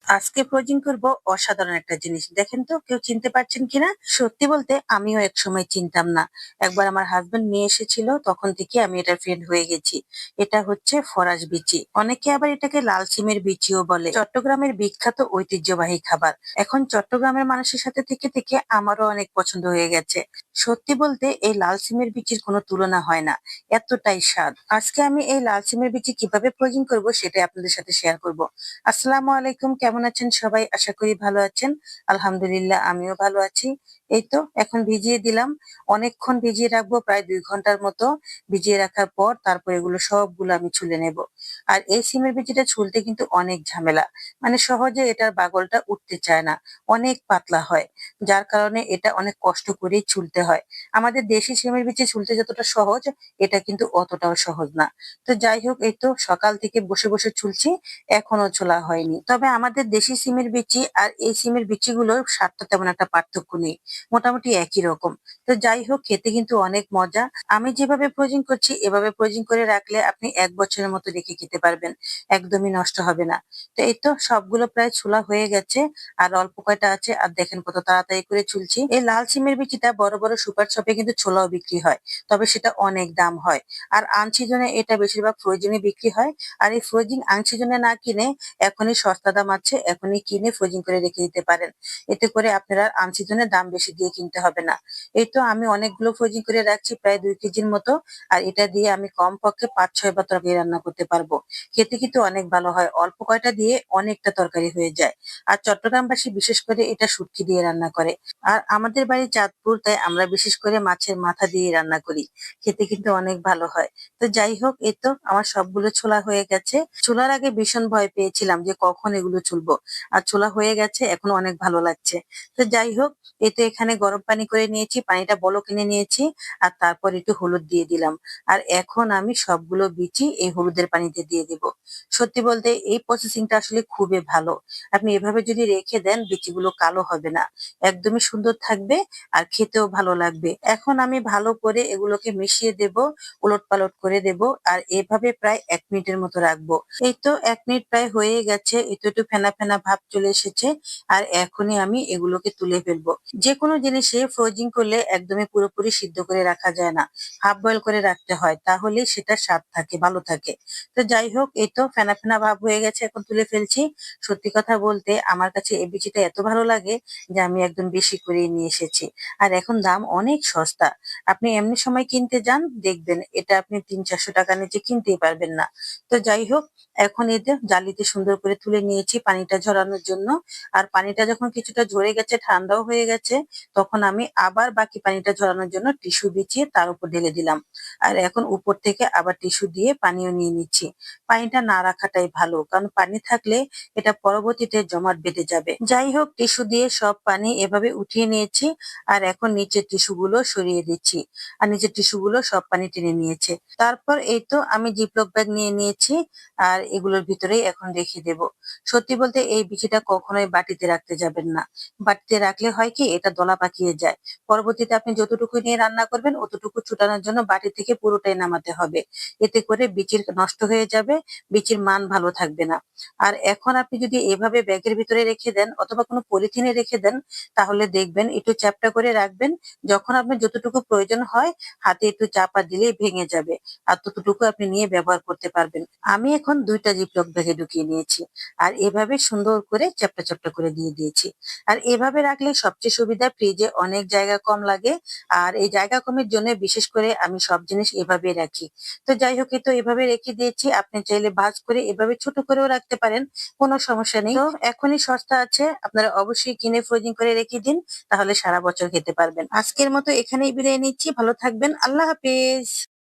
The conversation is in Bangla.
আজকে ফ্রোজিং করব অসাধারণ একটা জিনিস। দেখেন তো কেউ চিনতে পারছেন কিনা? সত্যি বলতে আমিও একসময় চিনতাম না। একবার আমার হাসব্যান্ড নিয়ে এসেছিল, তখন থেকে আমি এটার ফ্রেন্ড হয়ে গেছি। এটা হচ্ছে ফরাস বিচি। অনেকে আবার এটাকে লাল সিমের বিচিও বলে। চট্টগ্রামের বিখ্যাত ঐতিহ্যবাহী খাবার। এখন চট্টগ্রামের মানুষের সাথে থেকে থেকে আমারও অনেক পছন্দ হয়ে গেছে। সত্যি বলতে এই লাল সিমের বিচির কোনো তুলনা হয় না। এতটাই স্বাদ। আজকে আমি এই লাল সিমের বিচি কিভাবে ফ্রোজিং করব সেটাই আপনাদের সাথে শেয়ার করব। আসসালামু আলাইকুম, কেমন আছেন সবাই? আশা করি ভালো আছেন। আলহামদুলিল্লাহ আমিও ভালো আছি। এই তো এখন ভিজিয়ে দিলাম। অনেকক্ষণ ভিজিয়ে রাখবো, প্রায় ২ ঘন্টার মতো। ভিজিয়ে রাখার পর তারপর এগুলো সবগুলো আমি ছুলে নেব। আর এই সিমের বিচিটা ছুলতে কিন্তু অনেক ঝামেলা। মানে সহজে এটার বাগলটা উঠতে চায় না। অনেক পাতলা হয়। যার কারণে এটা অনেক কষ্ট করেই ছুলতে হয়। আমাদের দেশি সিমের বিচি ছুলতে যতটা সহজ, এটা কিন্তু অতটাও সহজ না। তো যাই হোক, এই তো সকাল থেকে বসে বসে ছুলছি, এখনো ছোলা হয়নি। তবে আমাদের দেশি সিমের বিচি আর এই সিমের বিচিগুলোর স্বাদটা তেমন একটা পার্থক্য নেই। মোটামুটি একই রকম। তো যাই হোক, খেতে কিন্তু অনেক মজা। আমি যেভাবে ফ্রোজিং করছি এভাবে ফ্রোজিং করে রাখলে আপনি ১ বছরের মতো রেখে খেতে পারবেন। একদমই নষ্ট হবে না। তো এই তো সবগুলো প্রায় ছোলা হয়ে গেছে। আর অল্প কয়টা আছে। আর দেখেন কত তাড়াতাড়ি করে ছুলছি। এই লাল সিমের বিচিটা বড় বড় সুপার শপে কিন্তু ছোলাও বিক্রি হয়। তবে সেটা অনেক দাম হয়। আর আনসিজনে এটা বেশিরভাগ ফ্রোজেনই বিক্রি হয়। আর এই ফ্রোজিং আনসিজনে না কিনে এখনই সস্তা দাম আছে, এখনই কিনে ফ্রোজিং করে রেখে দিতে পারেন। এতে করে আপনার আর আনসিজনে দাম বেশি দিয়ে কিনতে হবে না। এই তো আমি অনেকগুলো ফ্রোজিং করে রাখছি, প্রায় ২ কেজির মতো। আর এটা দিয়ে আমি কমপক্ষে ৫-৬ বার তরকারি রান্না করতে পারবো। খেতে কিন্তু অনেক ভালো হয়। অল্প কয়টা দিয়ে অনেকটা তরকারি হয়ে যায়। আর চট্টগ্রামবাসী বিশেষ করে এটা শুটকি দিয়ে রান্না করে। আর আমাদের বাড়ি চাঁদপুর, তাই আমরা বিশেষ করে মাছের মাথা দিয়ে রান্না করি। খেতে কিন্তু অনেক ভালো হয়। তো যাই হোক, এই তো আমার সবগুলো ছোলা হয়ে গেছে। ছোলার আগে ভীষণ ভয় পেয়েছিলাম যে কখন এগুলো চুলবো। আর ছোলা হয়ে গেছে, এখন অনেক ভালো লাগছে। তো যাই হোক, এই তো এখানে গরম পানি করে নিয়েছি, পানিটা বলক এনে নিয়েছি। আর তারপর একটু হলুদ দিয়ে দিলাম। আর এখন আমি সবগুলো বিচি এই হলুদের পানিতে দিয়ে দিব। সত্যি বলতে এই প্রসেসিংটা আসলে খুবই ভালো। আপনি এভাবে যদি রেখে দেন, বিচিগুলো কালো হবে না। একদমই সুন্দর থাকবে। আর খেতেও ভালো লাগবে। এখন আমি ভালো করে এগুলোকে মিশিয়ে দেব, উলটপালট করে দেব। আর এভাবে প্রায় ১ মিনিটের মতো রাখবো। এই তো ১ মিনিট প্রায় হয়ে গেছে। এই তো একটু ফেনা ফেনা ভাব চলে এসেছে। আর এখনই আমি এগুলোকে তুলে ফেলবো। যেকোনো জিনিসে ফ্রোজিং করলে একদমই পুরোপুরি সিদ্ধ করে রাখা যায় না। হাফ বয়েল করে রাখতে হয়, তাহলেই সেটা স্বাদ থাকে, ভালো থাকে। তো যাই হোক, এই তো ফেনা ফেনা ভাব হয়ে গেছে, এখন তুলে ফেলছি। সত্যি কথা বলতে আমার কাছে এই বিচিটা এত ভালো লাগে যে আমি একদম বেশি করেই নিয়ে এসেছি। আর এখন দাম অনেক সস্তা। আপনি এমনি সময় কিনতে যান, দেখবেন এটা আপনি ৩00-৪০০ টাকার নিচে কিনতেই পারবেন না। তো যাই হোক, এখন এতে জালিতে সুন্দর করে তুলে নিয়েছি পানিটা ঝরানোর জন্য। আর পানিটা যখন কিছুটা ঝরে গেছে, ঠান্ডাও হয়ে গেছে, তখন আমি আবার বাকি পানিটা ঝরানোর জন্য টিস্যু বিছিয়ে তার উপর ঢেলে দিলাম। আর এখন উপর থেকে আবার টিস্যু দিয়ে পানিও নিয়ে নিচ্ছি। পানিটা না রাখাটাই ভালো, কারণ পানি থাকলে এটা পরবর্তীতে জমাট বেঁধে যাবে। যাই হোক, টিস্যু দিয়ে সব পানি এভাবে উঠিয়ে নিয়েছি। আর এখন নিচের টিস্যু গুলো সরিয়ে দিচ্ছি। আর নিচের টিস্যু গুলো সব পানি টেনে নিয়েছে। তারপর এই তো আমি জিপলক ব্যাগ নিয়ে নিয়েছি। আর এগুলোর ভিতরেই এখন রেখে দেব। সত্যি বলতে এই বিচিটা কখনোই বাটিতে রাখতে যাবেন না। বাটিতে রাখলে হয় কি, এটা দলা পাকিয়ে যায়। পরবর্তীতে আপনি যতটুকু নিয়ে রান্না করবেন অতটুকু ছুটানোর জন্য বাটি থেকে পুরোটাই নামাতে হবে। এতে করে বিচির নষ্ট হয়ে যাবে, বিচির মান ভালো থাকবে না। আর এখন আপনি যদি এভাবে ব্যাগের ভিতরে রেখে দেন অথবা কোনো পলিথিনে রেখে দেন, তাহলে দেখবেন একটু চ্যাপ্টা করে রাখবেন। যখন আপনার যতটুকু প্রয়োজন হয়, হাতে একটু চাপা দিলেই ভেঙে যাবে। আর ততটুকু আপনি নিয়ে ব্যবহার করতে পারবেন। আমি এখন ২ টা জিপলক ব্যাগে ঢুকিয়ে নিয়েছি। আর এভাবে সুন্দর করে চ্যাপ্টা চ্যাপ্টা করে দিয়ে দিয়েছি। আর এভাবে রাখলে সবচেয়ে সুবিধা, ফ্রিজে অনেক জায়গা কম লাগে। আর এই জায়গা কমের জন্য বিশেষ করে আমি সব জিনিস এভাবে রাখি। তো যাই হোক, এই তো এভাবে রেখে দিয়েছি। আপনি চাইলে ভাঁজ করে এভাবে ছোট করেও রাখতে পারেন। কোনো সমস্যা নেই। তো এখনই সস্তা আছে। আপনারা অবশ্যই কিনে ফ্রোজিং করে রেখে দিন। তাহলে সারা বছর খেতে পারবেন। আজকের মতো এখানেই বিদায় নিচ্ছি। ভালো থাকবেন। আল্লাহ হাফেজ।